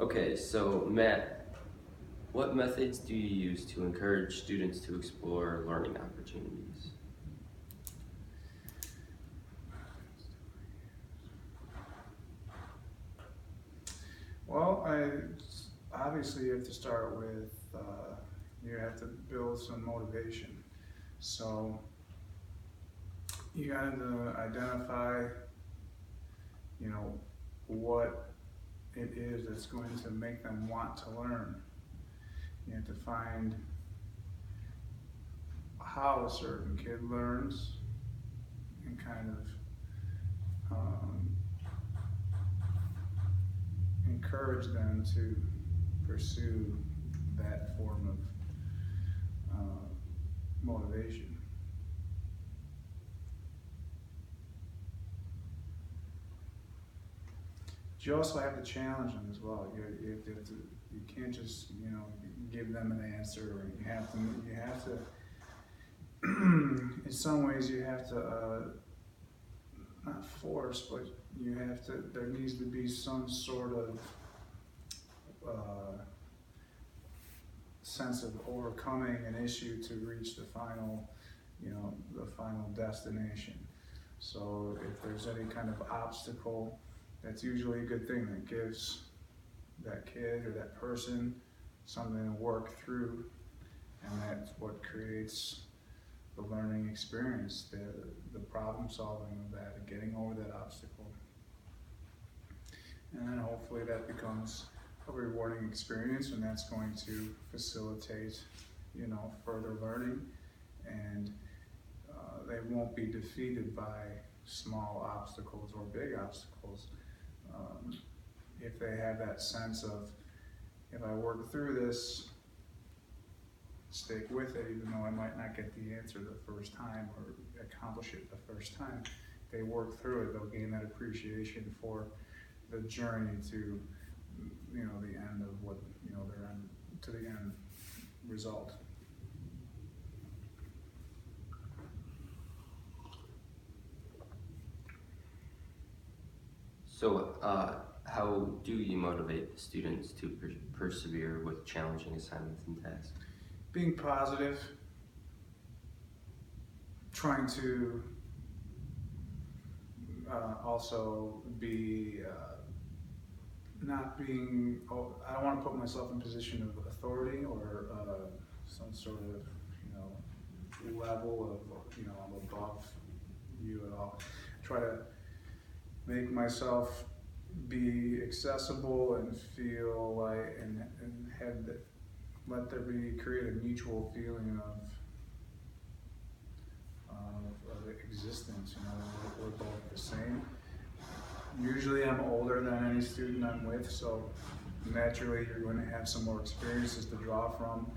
Okay, so Matt, what methods do you use to encourage students to explore learning opportunities? Well, obviously you have to start with, you have to build some motivation. So you got to identify, what it is that's going to make them want to learn. You have to find how a certain kid learns and kind of encourage them to pursue that form of motivation. But you also have to challenge them as well. You can't just give them an answer. Or you have to in some ways you have to not force, but there needs to be some sort of sense of overcoming an issue to reach the final destination. So if there's any kind of obstacle, that's usually a good thing. That gives that kid or that person something to work through, and that's what creates the learning experience, the problem solving of that, and getting over that obstacle. And then hopefully that becomes a rewarding experience, and that's going to facilitate, further learning, and they won't be defeated by small obstacles or big obstacles. If they have that sense of, if I work through this, stick with it, even though I might not get the answer the first time or accomplish it the first time, if they work through it, they'll gain that appreciation for the journey to, the end of what, to the end result. So, how do you motivate the students to persevere with challenging assignments and tasks? Being positive, trying to also be not being, I don't want to put myself in a position of authority or some sort of, level of, I'm above you at all. Try to make myself be accessible and feel like, and have that, let there be, create a mutual feeling of existence. We're both the same. Usually I'm older than any student I'm with, so naturally you're going to have some more experiences to draw from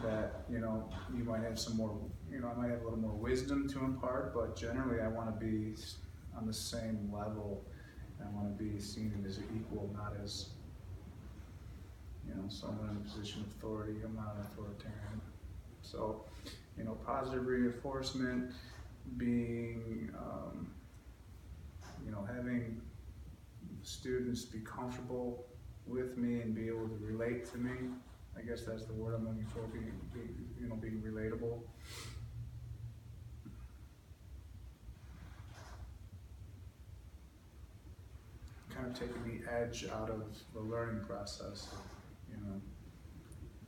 that, you might have some more, I might have a little more wisdom to impart, but generally I want to be on the same level. I want to be seen as equal, not as, someone in a position of authority. I'm not an authoritarian. So, positive reinforcement, being, having students be comfortable with me and be able to relate to me. I guess that's the word I'm looking for, being relatable. Kind of taking the edge out of the learning process,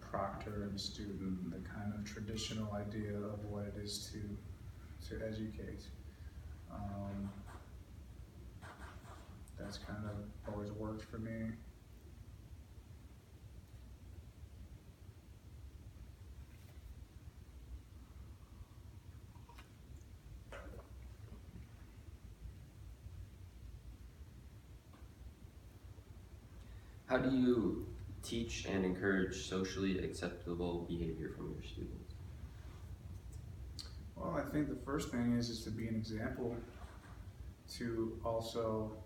proctor and student, the kind of traditional idea of what it is to educate. That's kind of always worked for me. How do you teach and encourage socially acceptable behavior from your students? Well, I think the first thing is to be an example, to also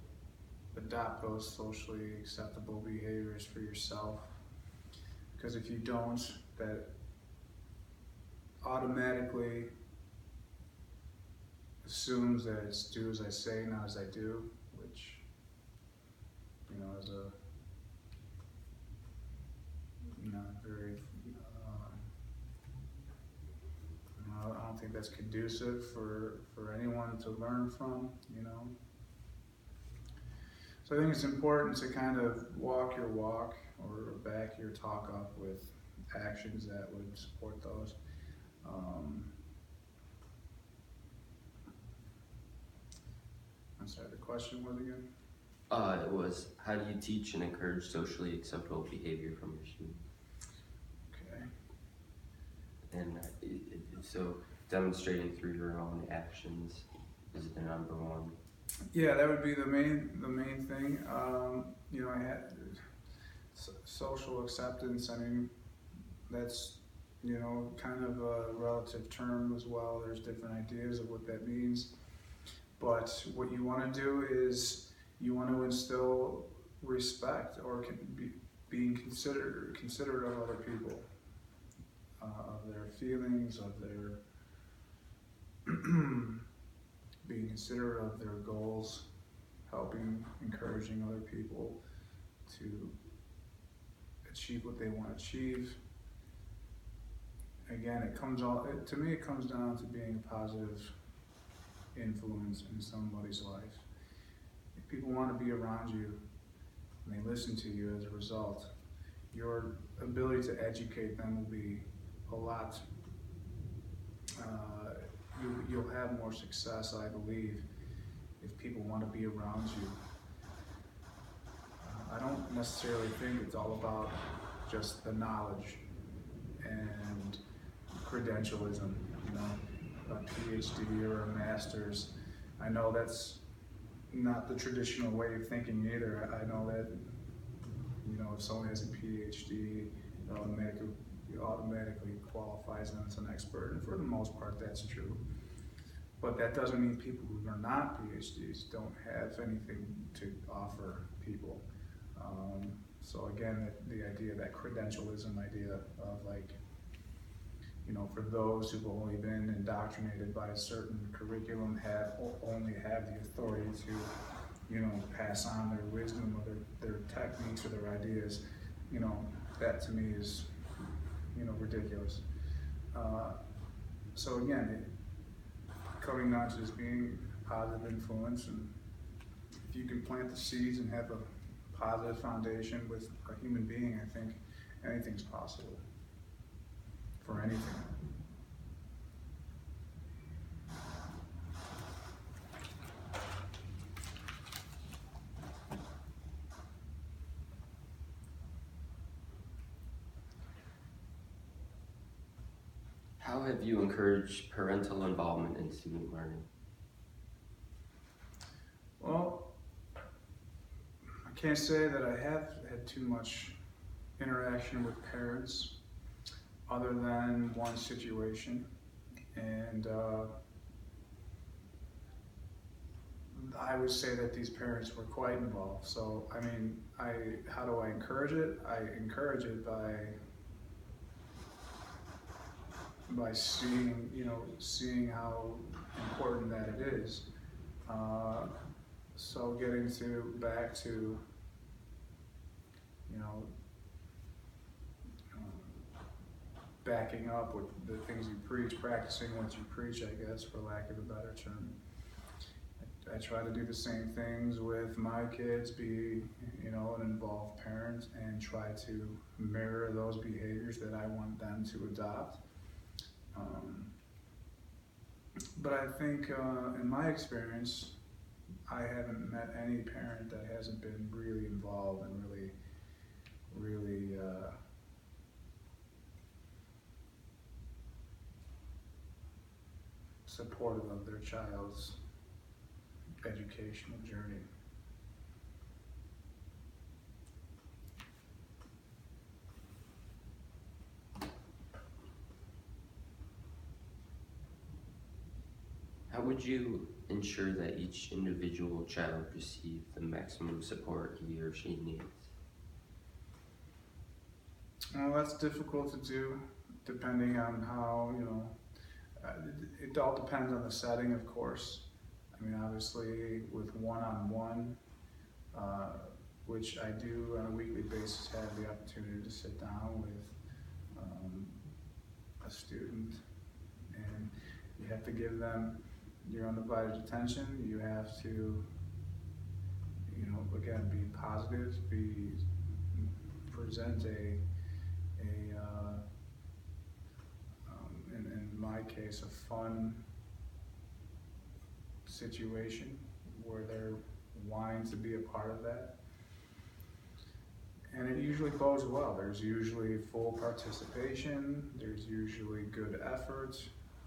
adopt those socially acceptable behaviors for yourself. Because if you don't, that automatically assumes that it's do as I say, not as I do, which, as a not very. I don't think that's conducive for anyone to learn from. So I think it's important to kind of walk your walk or back your talk up with actions that would support those. I'm sorry, the question was again? It was, how do you teach and encourage socially acceptable behavior from your students? Okay. And so demonstrating through your own actions is the number one. Yeah, that would be the main thing. I had social acceptance. I mean, that's kind of a relative term as well. There's different ideas of what that means. But what you want to do is you want to instill respect or being considerate of other people, of their feelings, of their being considerate of their goals, encouraging other people to achieve what they want to achieve. Again, it comes down to being a positive influence in somebody's life. If people want to be around you and they listen to you as a result, your ability to educate them will be a lot, you'll have more success, I believe, if people want to be around you. I don't necessarily think it's all about just the knowledge and credentialism, a PhD or a master's. I know that's not the traditional way of thinking either. I know that, if someone has a PhD, it automatically qualifies them as an expert, and for the most part that's true. But that doesn't mean people who are not PhDs don't have anything to offer people. So again, the idea, that credentialism idea of for those who've only been indoctrinated by a certain curriculum only have the authority to, pass on their wisdom or their techniques or their ideas, that to me is, ridiculous. So again, coming down to just being a positive influence, and if you can plant the seeds and have a positive foundation with a human being, I think anything's possible for anything. How have you encouraged parental involvement in student learning? Well, I can't say that I have had too much interaction with parents other than one situation, and I would say that these parents were quite involved. So I mean, how do I encourage it? I encourage it by seeing how important that it is. So getting back to backing up with the things you preach, practicing what you preach, I guess, for lack of a better term. I try to do the same things with my kids, be an involved parent, and try to mirror those behaviors that I want them to adopt. But I think in my experience, I haven't met any parent that hasn't been really involved and really supportive of their child's educational journey. How would you ensure that each individual child receives the maximum support he or she needs? Well, that's difficult to do, depending on how, it all depends on the setting, of course. I mean, obviously, with one-on-one, which I do on a weekly basis have the opportunity to sit down with a student, and you have to give them your undivided attention. You have to, again, be positive, present in my case, a fun situation where they're wanting to be a part of that. And it usually goes well. There's usually full participation, there's usually good effort,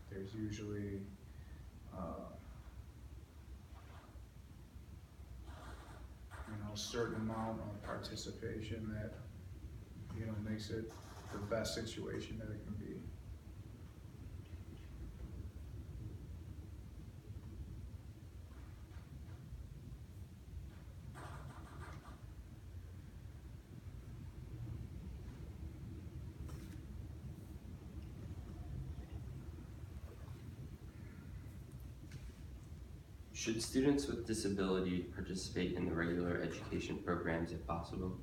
there's usually a certain amount of participation that makes it the best situation that it can be. Should students with disability participate in the regular education programs if possible?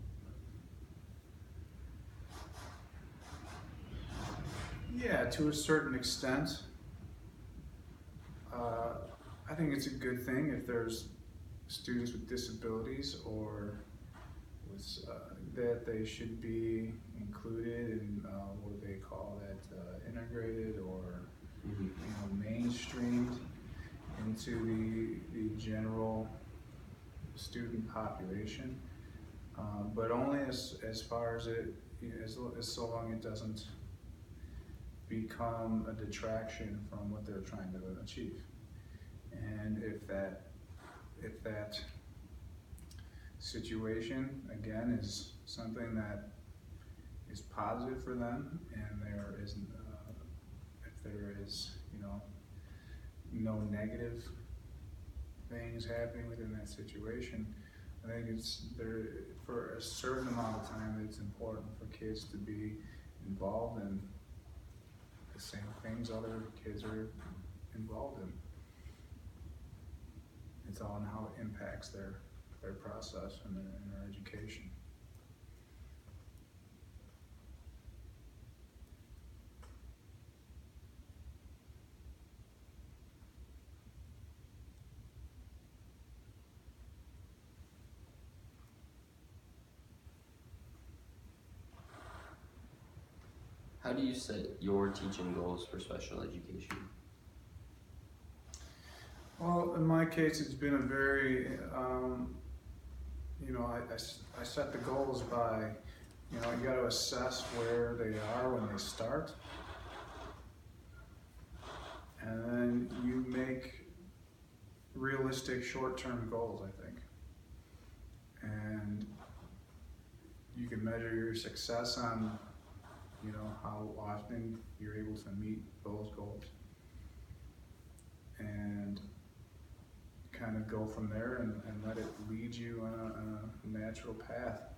Yeah, to a certain extent. I think it's a good thing if there's students with disabilities or that they should be included in what they call that integrated or mainstreamed into the general student population, but only as far as as so long it doesn't become a detraction from what they're trying to achieve. And if that situation again is something that is positive for them, and there isn't if there is no negative things happening within that situation, I think it's there for a certain amount of time. It's important for kids to be involved in the same things other kids are involved in. It's all in how it impacts their process and their education. How do you set your teaching goals for special education? Well, in my case, it's been a very, I set the goals by, you got to assess where they are when they start. And then you make realistic short-term goals, I think. And you can measure your success on, how often you're able to meet those goals. And kind of go from there and let it lead you on a natural path.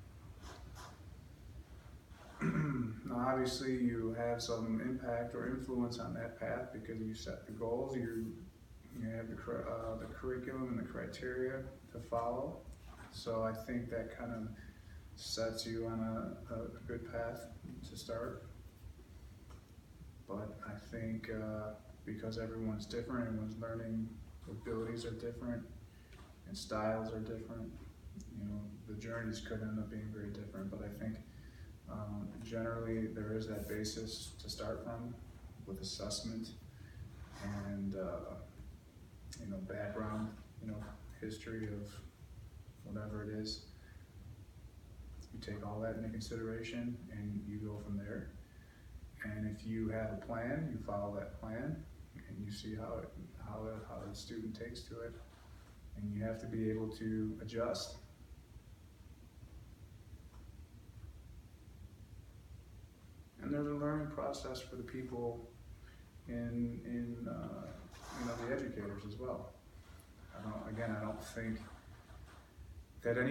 Now, obviously, you have some impact or influence on that path because you set the goals. You have the curriculum and the criteria to follow. So I think that kind of sets you on a good path to start. But I think because everyone's different, everyone's learning abilities are different and styles are different, the journeys could end up being very different. But I think generally there is that basis to start from with assessment and background, history of whatever it is. You take all that into consideration and you go from there. And if you have a plan, you follow that plan and you see how the student takes to it. And you have to be able to adjust. And there's a learning process for the people in the educators as well. I don't think that any